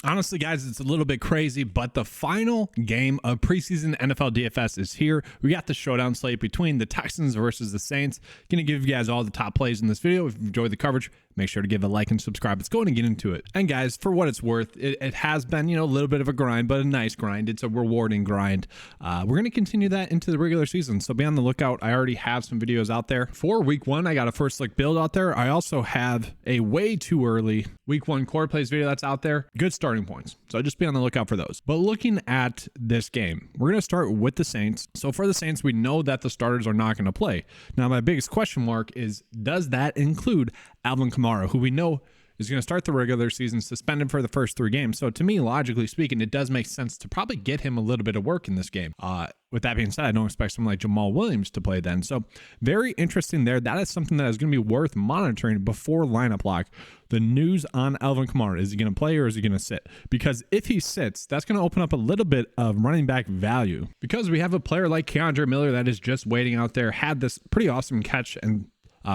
Honestly, guys, it's a little bit crazy, but the final game of preseason NFL DFS is here. We got the showdown slate between the Texans versus the Saints. Going to give you guys all the top plays in this video. If you enjoyed the coverage, make sure to give a like and subscribe. Let's go and get into it. And guys, for what it's worth, it has been, a little bit of a grind, but a nice grind. It's a rewarding grind. We're going to continue that into the regular season, so be on the lookout. I already have some videos out there. For week one, I got a first look build out there. I also have a way too early week one core plays video that's out there. Good starting points. So just be on the lookout for those. But looking at this game, we're going to start with the Saints. So for the Saints, we know that the starters are not going to play. Now, my biggest question mark is, does that include Alvin Kamara, who we know is going to start the regular season suspended for the first 3 games? So to me, logically speaking, it does make sense to probably get him a little bit of work in this game. With that being said, I don't expect someone like Jamal Williams to play then. So very interesting there. That is something that is going to be worth monitoring before lineup lock. The news on Alvin Kamara. Is he going to play or is he going to sit? Because if he sits, that's going to open up a little bit of running back value. Because we have a player like Keandre Miller that is just waiting out there, had this pretty awesome catch and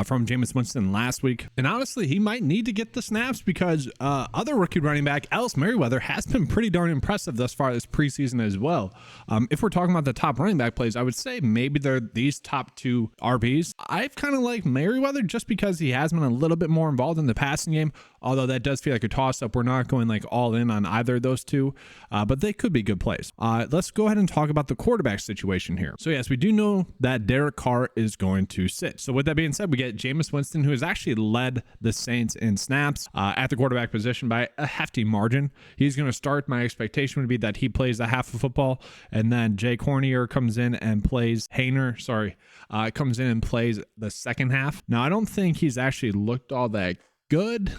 from Jameis Winston last week. And honestly, he might need to get the snaps because other rookie running back, Alice Merriweather, has been pretty darn impressive thus far this preseason as well. If we're talking about the top running back plays, I would say maybe they're these top 2 RBs. I've kind of liked Merriweather just because he has been a little bit more involved in the passing game, although that does feel like a toss-up. We're not going like all in on either of those two, but they could be good plays. Let's go ahead and talk about the quarterback situation here. So yes, we do know that Derek Carr is going to sit. So with that being said, we get Jameis Winston, who has actually led the Saints in snaps at the quarterback position by a hefty margin. He's going to start. My expectation would be that he plays a half of football, and then Jay Cornier comes in and plays comes in and plays the second half. Now, I don't think he's actually looked all that good.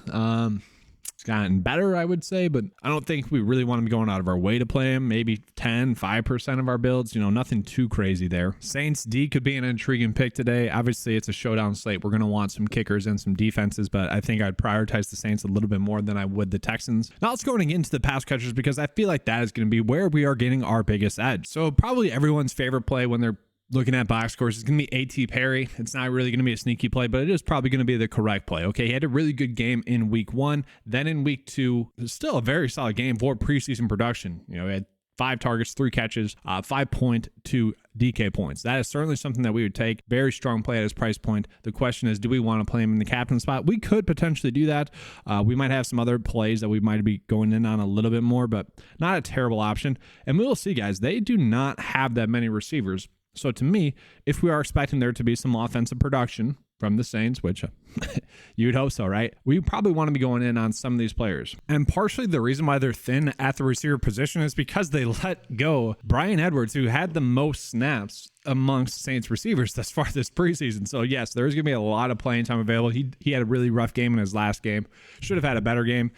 It's gotten better, I would say, but I don't think we really want to be going out of our way to play him. Maybe 5% of our builds, nothing too crazy there. Saints D could be an intriguing pick today. Obviously, it's a showdown slate. We're going to want some kickers and some defenses, but I think I'd prioritize the Saints a little bit more than I would the Texans. Now let's go into the pass catchers because I feel like that is going to be where we are getting our biggest edge. So probably everyone's favorite play when they're looking at box scores is going to be A.T. Perry. It's not really going to be a sneaky play, but it is probably going to be the correct play. Okay, he had a really good game in week 1. Then in week 2, it's still a very solid game for preseason production. He had 5 targets, 3 catches, 5.2 DK points. That is certainly something that we would take. Very strong play at his price point. The question is, do we want to play him in the captain spot? We could potentially do that. We might have some other plays that we might be going in on a little bit more, but not a terrible option. And we will see, guys, they do not have that many receivers. So to me, if we are expecting there to be some offensive production from the Saints, which you'd hope so, right? We probably want to be going in on some of these players. And partially the reason why they're thin at the receiver position is because they let go Bryan Edwards, who had the most snaps amongst Saints receivers thus far this preseason. So yes, there's going to be a lot of playing time available. He had a really rough game in his last game. Should have had a better game.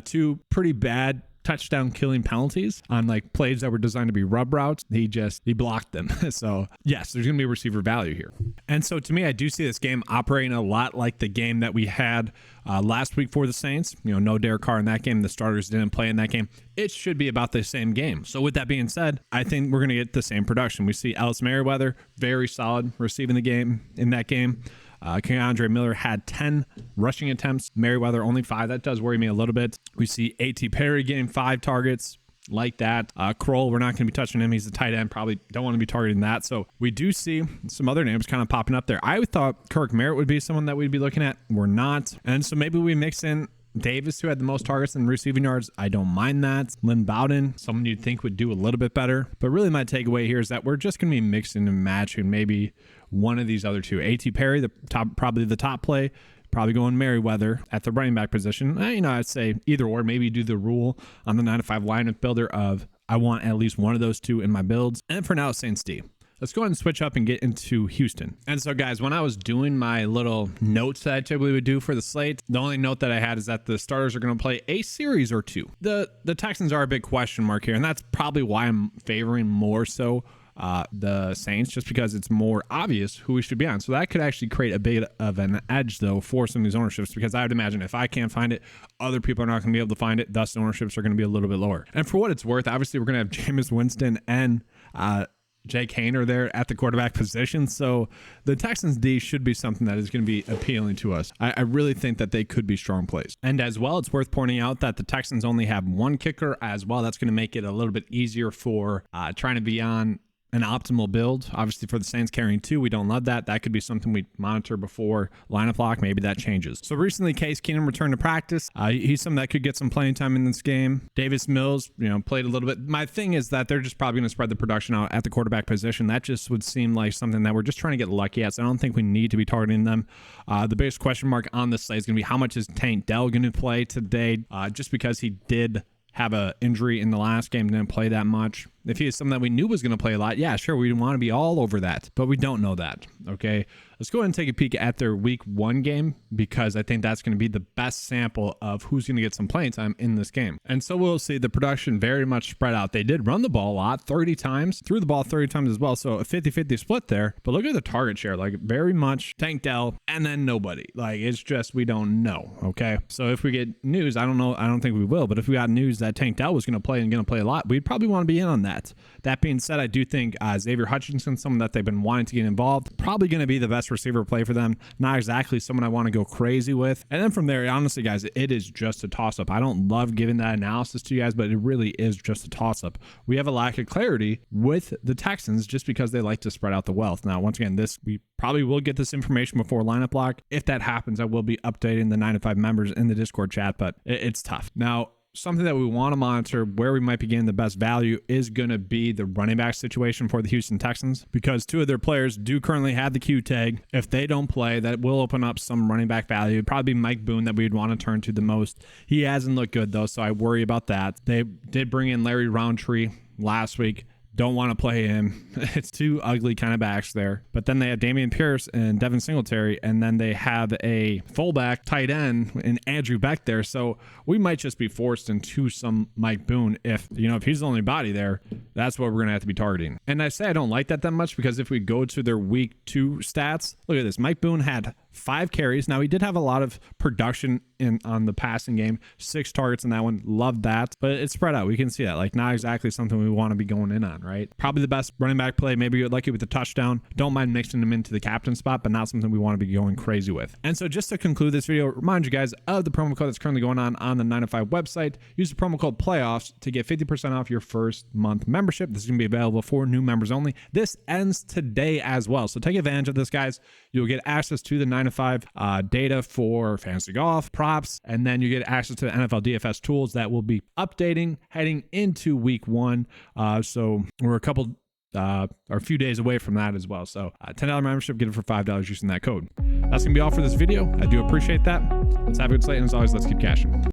2 pretty bad touchdown killing penalties on plays that were designed to be rub routes. He blocked them. So yes, there's going to be receiver value here. And so to me, I do see this game operating a lot like the game that we had last week for the Saints. No Derek Carr in that game. The starters didn't play in that game. It should be about the same game. So with that being said, I think we're going to get the same production. We see Alice Merriweather, very solid receiving the game in that game. Keandre Miller had 10 rushing attempts. Merriweather only 5. That does worry me a little bit. We see A.T. Perry getting 5 targets like that. Kroll, we're not going to be touching him. He's a tight end. Probably don't want to be targeting that. So we do see some other names kind of popping up there. I thought Kirk Merritt would be someone that we'd be looking at. We're not. And so maybe we mix in Davis, who had the most targets and receiving yards. I don't mind that. Lynn Bowden, someone you'd think would do a little bit better. But really my takeaway here is that we're just going to be mixing and matching maybe one of these other 2. A.T. Perry, probably the top play. Probably going Merriweather at the running back position. I'd say either or. Maybe do the rule on the 9-to-5 lineup builder of I want at least one of those 2 in my builds. And for now, Saints D. Let's go ahead and switch up and get into Houston. And so, guys, when I was doing my little notes that I typically would do for the slate, the only note that I had is that the starters are going to play a series or 2. The Texans are a big question mark here, and that's probably why I'm favoring more so the Saints, just because it's more obvious who we should be on. So that could actually create a bit of an edge, though, for some of these ownerships, because I would imagine if I can't find it, other people are not going to be able to find it. Thus, the ownerships are going to be a little bit lower. And for what it's worth, obviously, we're going to have Jameis Winston and Jake Haener there at the quarterback position. So the Texans D should be something that is going to be appealing to us. I really think that they could be strong plays. And as well, it's worth pointing out that the Texans only have one kicker as well. That's going to make it a little bit easier for trying to be on an optimal build. Obviously for the Saints carrying 2, we don't love that. That could be something we monitor before lineup lock. Maybe that changes. So recently Case Keenum returned to practice. He's someone that could get some playing time in this game. Davis Mills, played a little bit. My thing is that they're just probably going to spread the production out at the quarterback position. That just would seem like something that we're just trying to get lucky at. So I don't think we need to be targeting them. The biggest question mark on this slate is going to be how much is Tank Dell going to play today? Just because he did have an injury in the last game, didn't play that much. If he is someone that we knew was going to play a lot, yeah, sure, we want to be all over that, but we don't know that, okay? Let's go ahead and take a peek at their week 1 game because I think that's going to be the best sample of who's going to get some playing time in this game. And so we'll see the production very much spread out. They did run the ball a lot, 30 times, threw the ball 30 times as well, so a 50-50 split there. But look at the target share, like very much Tank Dell and then nobody. Like it's just we don't know, okay? So if we get news, I don't know, I don't think we will, but if we got news that Tank Dell was going to play and going to play a lot, we'd probably want to be in on that. That being said, I do think Xavier Hutchinson, someone that they've been wanting to get involved, probably going to be the best receiver play for them. Not exactly someone I want to go crazy with. And then from there, honestly, guys, it is just a toss-up. I don't love giving that analysis to you guys, but it really is just a toss-up. We have a lack of clarity with the Texans just because they like to spread out the wealth. Now, once again, we probably will get this information before lineup lock. If that happens, I will be updating the 9-to-5 members in the Discord chat, but it's tough. Now, something that we want to monitor where we might be getting the best value is going to be the running back situation for the Houston Texans because 2 of their players do currently have the Q tag. If they don't play, that will open up some running back value. It'd probably be Mike Boone that we'd want to turn to the most. He hasn't looked good though, so I worry about that. They did bring in Larry Roundtree last week. Don't want to play him. It's 2 ugly kind of backs there. But then they have Damian Pierce and Devin Singletary, and then they have a fullback tight end and Andrew Beck there. So we might just be forced into some Mike Boone. If he's the only body there, that's what we're going to have to be targeting. And I say I don't like that much because if we go to their week 2 stats, look at this. Mike Boone had 5 carries. Now, he did have a lot of production on the passing game, 6 targets in that one. Loved that, but it's spread out. We can see that. Like, not exactly something we want to be going in on, right? Probably the best running back play. Maybe you're lucky with the touchdown. Don't mind mixing him into the captain spot, but not something we want to be going crazy with. And so just to conclude this video, remind you guys of the promo code that's currently going on the 9-to-5 website. Use the promo code PLAYOFFS to get 50% off your first month membership. This is going to be available for new members only. This ends today as well. So take advantage of this, guys. You'll get access to the 9-to-5 data for fantasy golf, props, and then you get access to the NFL DFS tools that will be updating heading into week 1. So we're a few days away from that as well. So $10 membership, get it for $5 using that code. That's going to be all for this video. I do appreciate that. Let's have a good slate, and as always, let's keep cashing.